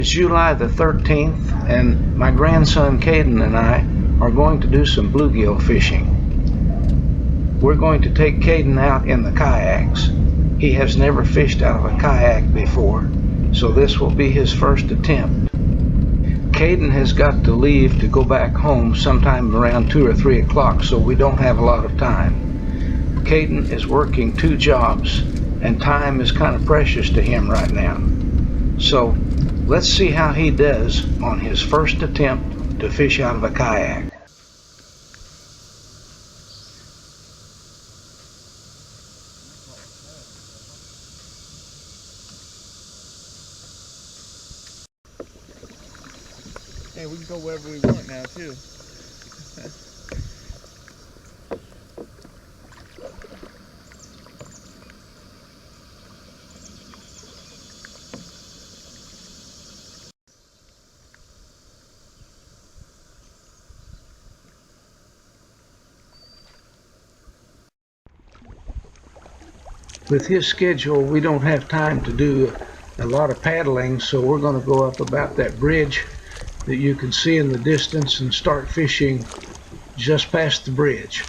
It's July the 13th, and my grandson Caden and I are going to do some bluegill fishing. We're going to take Caden out in the kayaks. He has never fished out of a kayak before, so this will be his first attempt. Caden has got to leave to go back home sometime around 2 or 3 o'clock, so we don't have a lot of time. Caden is working 2 jobs, and time is kind of precious to him right now. So let's see how he does on his first attempt to fish out of a kayak. Hey, we can go wherever we want now too. With his schedule, we don't have time to do a lot of paddling, so we're going to go up about that bridge that you can see in the distance and start fishing just past the bridge.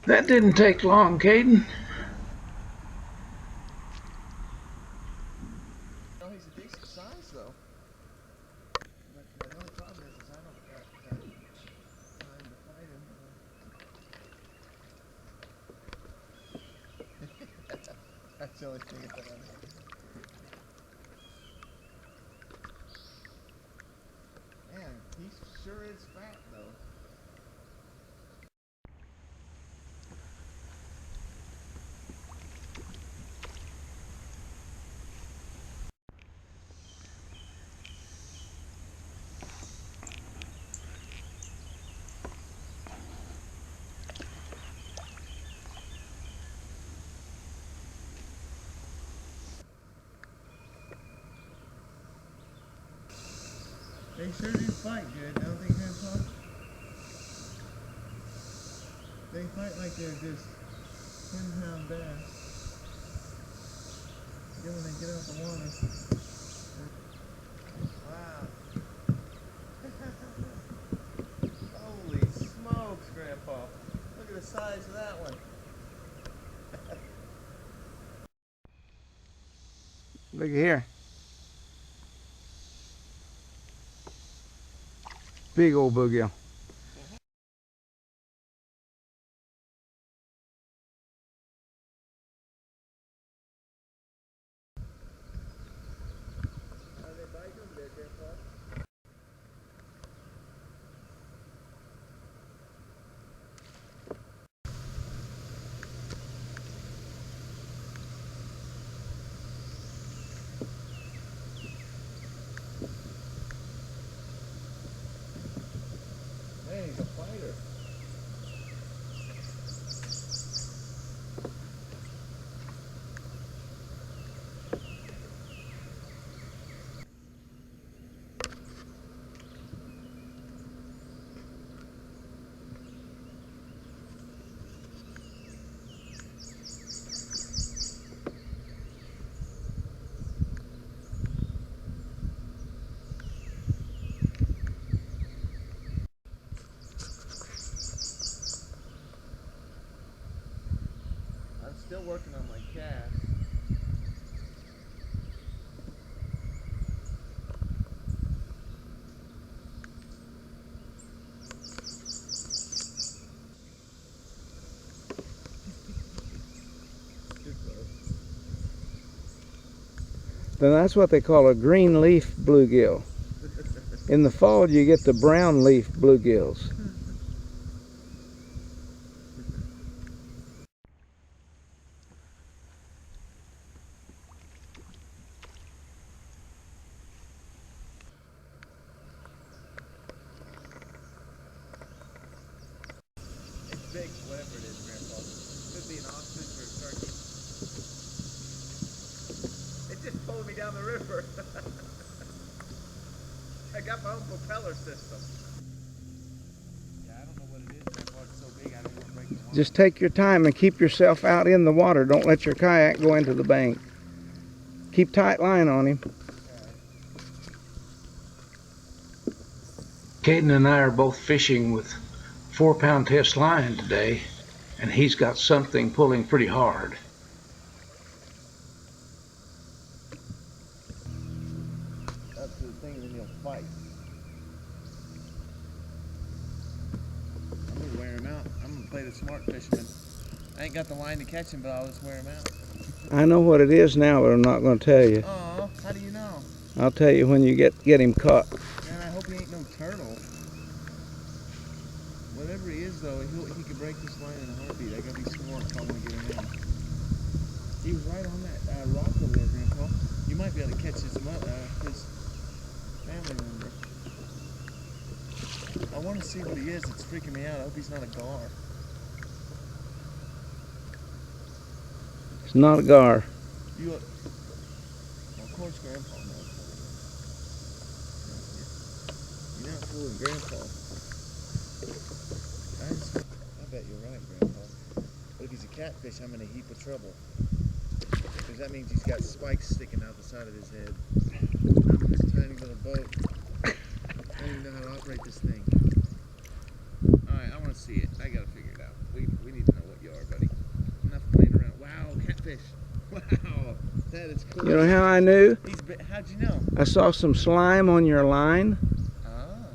That didn't take long, Caden. Oh, he's a decent size though. But the only problem is I don't got time to fight him. That's the only thing about him. Man, he sure is fat though. They sure do fight good, don't they, Grandpa? They fight like they're just 10-pound bass. Then when they get out the water. Wow. Holy smokes, Grandpa. Look at the size of that one. Look here. Big old bluegill. Are they biting them there, Grandpa? Hey, he's a fighter. I'm still working on my cast. Then that's what they call a green leaf bluegill. In the fall, you get the brown leaf bluegills. It's big, whatever it is, Grandpa. Could be an ostrich or a turkey. It just pulled me down the river. I got my own propeller system. Just take your time and keep yourself out in the water. Don't let your kayak go into the bank. Keep tight line on him. Caden and I are both fishing with 4-pound test line today, and he's got something pulling pretty hard. Up to the thing, and then he'll fight. I'm gonna wear him out. I'm gonna play the smart fisherman. I ain't got the line to catch him, but I'll just wear him out. I know what it is now, but I'm not going to tell you. Oh, how do you know? I'll tell you when you get him caught. Man, I hope he ain't no turtle. Whatever he is, though, he could break this line in a heartbeat. I gotta be smart if I want to get him in. He was right on that rock over there, Grandpa. You might be able to catch his family member. I want to see what he is. It's freaking me out. I hope he's not a gar. It's not a gar. Well, of course, Grandpa knows. You're not fooling Grandpa. I bet you're right, Grandpa. But if he's a catfish, I'm in a heap of trouble. Because that means he's got spikes sticking out the side of his head. I'm in this tiny little boat. I don't even know how to operate this thing. Alright, I want to see it. I gotta figure it out. We need to know what you are, buddy. Enough playing around. Wow, catfish. Wow, that is cool. You know how I knew? How'd you know? I saw some slime on your line. Ah.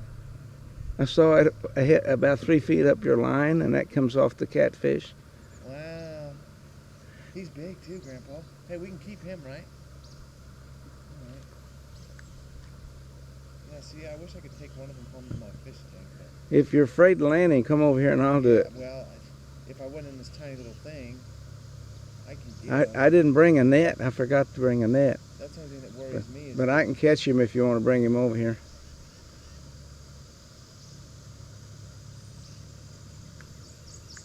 I saw it hit about 3 feet up your line, and that comes off the catfish. Wow. He's big too, Grandpa. Hey, we can keep him, right? Alright. Yeah, see, I wish I could take one of them home to my fish tank. If you're afraid of landing, come over here and I'll do it. Well, if I went in this tiny little thing, I can get I didn't bring a net. I forgot to bring a net. That's the only thing that worries me. But I can catch him if you want to bring him over here.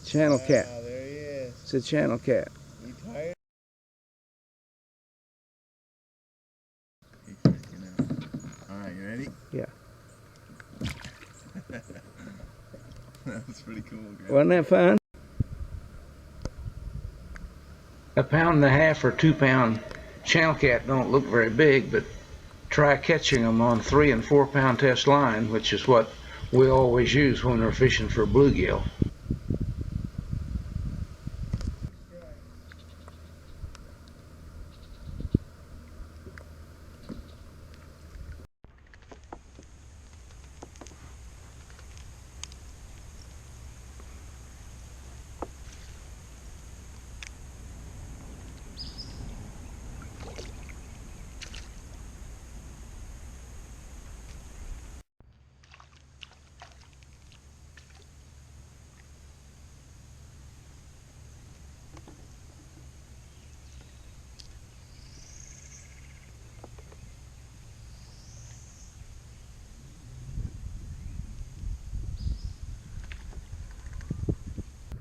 Channel cat. Wow, there he is. It's a channel cat. You tired? He's freaking out. Alright, you ready? Yeah. That was pretty cool, Grandpa. Wasn't that fun? 1.5 pound or 2 pound channel cat don't look very big, but try catching them on 3 and 4 pound test line, which is what we always use when we're fishing for bluegill.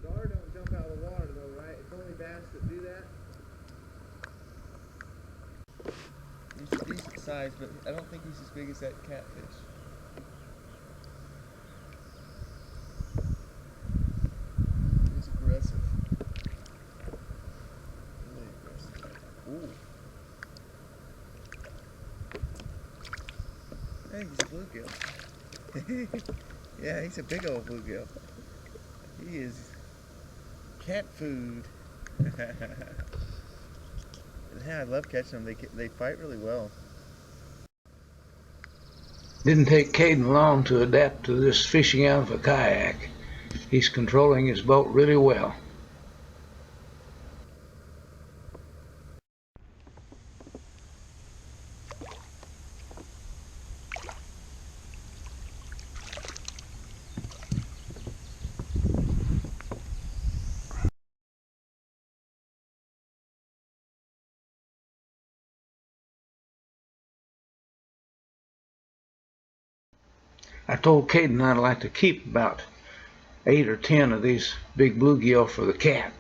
Gar don't jump out of the water though, right? It's only bass that do that. He's a decent size, but I don't think he's as big as that catfish. He's aggressive. Really aggressive. Ooh. Hey, he's a bluegill. Yeah, he's a big old bluegill. He is cat food. Yeah, I love catching them. They fight really well. Didn't take Caden long to adapt to this fishing out of a kayak. He's controlling his boat really well. I told Caden I'd like to keep about 8 or 10 of these big bluegill for the cat.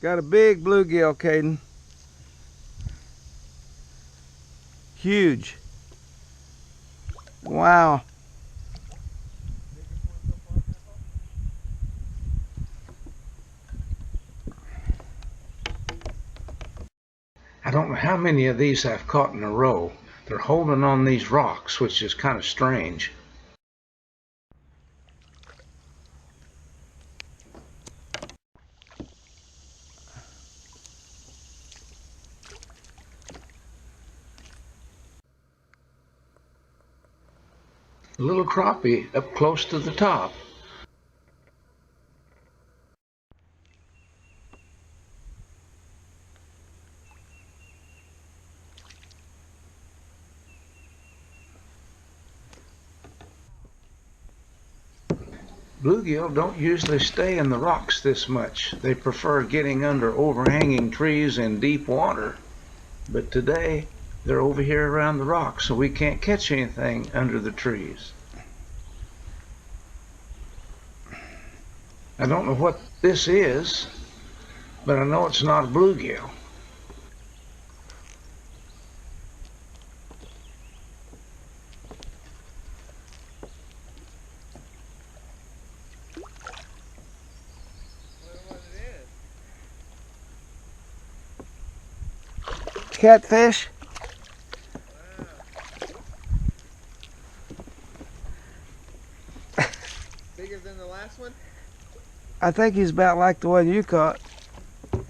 Got a big bluegill, Caden. Huge. Wow. I don't know how many of these I've caught in a row. They're holding on these rocks, which is kind of strange. A little crappie up close to the top. Bluegill don't usually stay in the rocks this much. They prefer getting under overhanging trees in deep water. But today, they're over here around the rocks, so we can't catch anything under the trees. I don't know what this is, but I know it's not a bluegill. Catfish. Wow. Bigger than the last one? I think he's about like the one you caught. You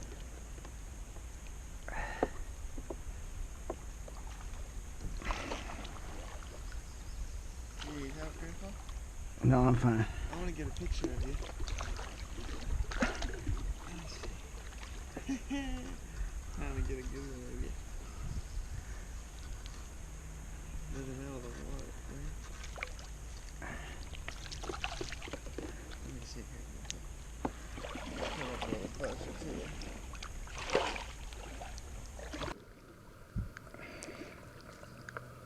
need help, Grandpa? No, I'm fine. I want to get a picture of you. Trying to get a good one of you. Nothing out of the water, right? Let me see here. Come up a little closer to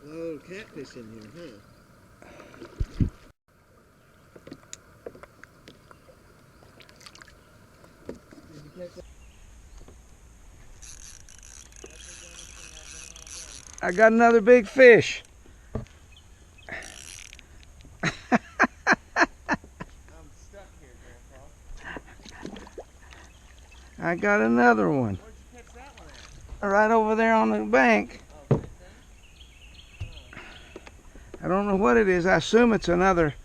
you. Little catfish in here, huh? Did you catch that? I got another big fish. I'm stuck here, Grandpa. I got another one. Where'd you catch that one at? Right over there on the bank. Oh, that thing? I don't know what it is. I assume it's another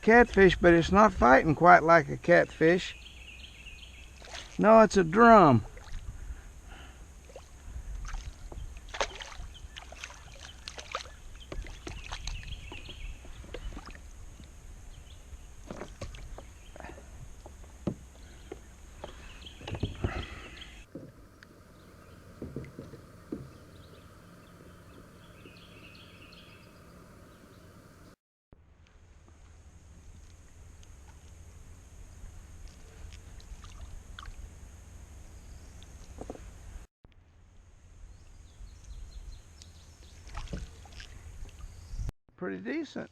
catfish, but it's not fighting quite like a catfish. No, it's a drum. Pretty decent.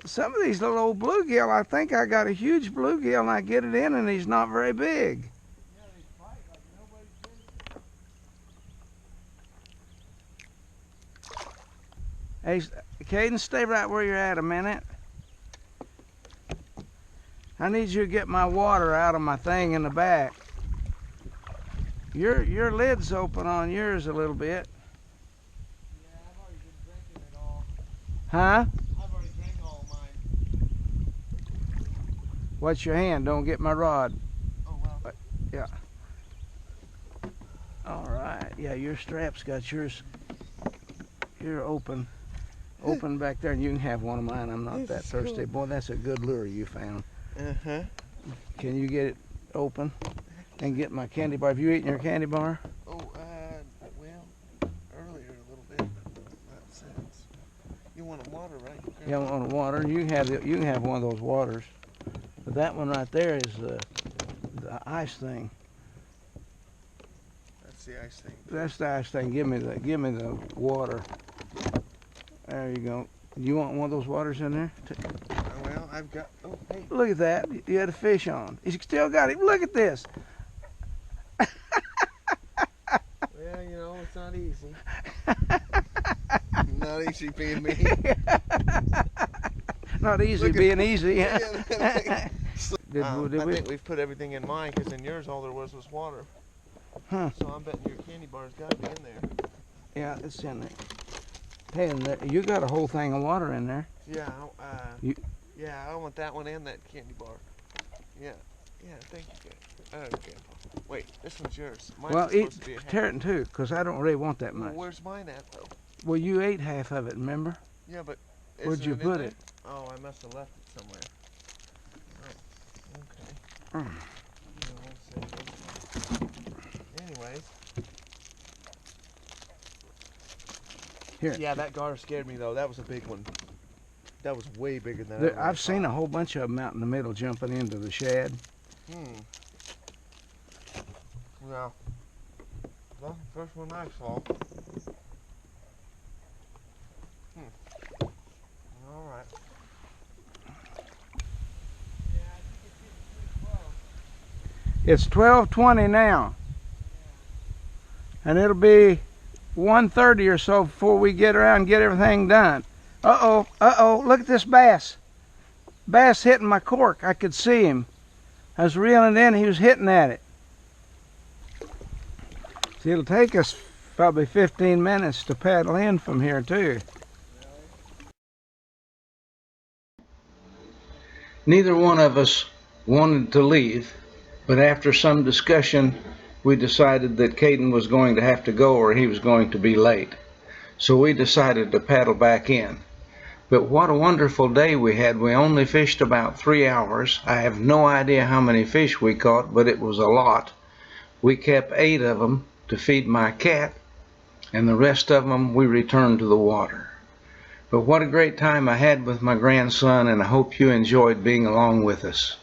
Some of these little old bluegill, I think I got a huge bluegill and I get it in and he's not very big. Yeah, they fight like nobody's business. Hey, Caden, stay right where you're at a minute. I need you to get my water out of my thing in the back. Your lid's open on yours a little bit. Yeah, I've already been drinking it all. Huh? I've already drank all of mine. Watch your hand, don't get my rod. Oh, well. Yeah. All right. Yeah, your strap's got yours. You're open back there, and you can have one of mine. I'm not that thirsty. Boy, that's a good lure you found. Uh-huh. Can you get it open and get my candy bar? Have you eaten your candy bar? Oh, well, earlier a little bit. Not since. You want a water, right? Yeah, I want water. You can have one of those waters. But that one right there is the ice thing. That's the ice thing. That's the ice thing. Give me the water. There you go. You want one of those waters in there? Well, I've got. Oh, hey. Look at that. You had a fish on. You still got him. Look at this. Well, you know, it's not easy. Not easy being me. Not easy being easy. I Did we? think we've put everything in mine, because in yours all there was water. Huh. So I'm betting your candy bar's got to be in there. Yeah, it's in there. Hey, and you got a whole thing of water in there. Yeah. You- I want that one and that candy bar. Yeah. Yeah. Thank you, Grandpa. Wait, this one's yours. Mine's Well, supposed to be a half. tear it in two, because I don't really want that Well, much. where's mine at though? Well, you ate half of it, remember? Yeah, but Where'd isn't you in put there? it? Oh, I must have left it somewhere. Oh, okay. Yeah, we'll see. Anyways. Here. Yeah, that gar scared me though. That was a big one. That was way bigger than I ever I've seen a thought. whole bunch of them out in the middle jumping into the shad. Yeah. Well, first one I saw. All right. It's 12:20 now. And it'll be 1:30 or so before we get around and get everything done. Uh-oh, look at this bass. Bass hitting my cork. I could see him. I was reeling in, he was hitting at it. See, it'll take us probably 15 minutes to paddle in from here too. Neither one of us wanted to leave, but after some discussion, we decided that Caden was going to have to go or he was going to be late. So we decided to paddle back in. But what a wonderful day we had. We only fished about 3 hours. I have no idea how many fish we caught, but it was a lot. We kept 8 of them to feed my cat, and the rest of them we returned to the water. But what a great time I had with my grandson, and I hope you enjoyed being along with us.